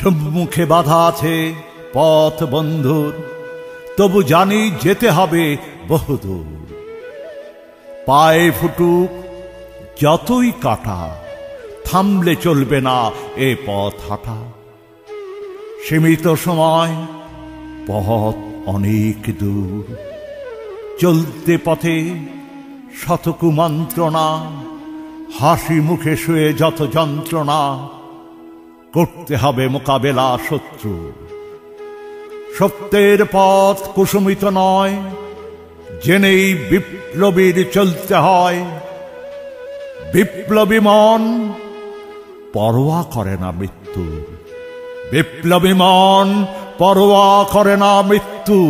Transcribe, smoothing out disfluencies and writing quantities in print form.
সম্মুখে বাধা আছে পথ বন্ধুর, তবু জানি যেতে হবে বহুদূর। পায়ে ফুটুক যতই কাটা, থামলে চলবে না এ পথ হাঁটা। সীমিত সময়, পথ অনেক দূর, চলতে পথে শত কুমন্ত্রণা, হাসি মুখে শুয়ে যত যন্ত্রণা, করতে হবে মোকাবেলা শত্রু। সত্যের পথ কুসুমিত নয়, জেনেই বিপ্লবীর চলতে হয়। বিপ্লবী মন পরোয়া করে না মৃত্যু, বিপ্লবী মন পরোয়া করে না মৃত্যু।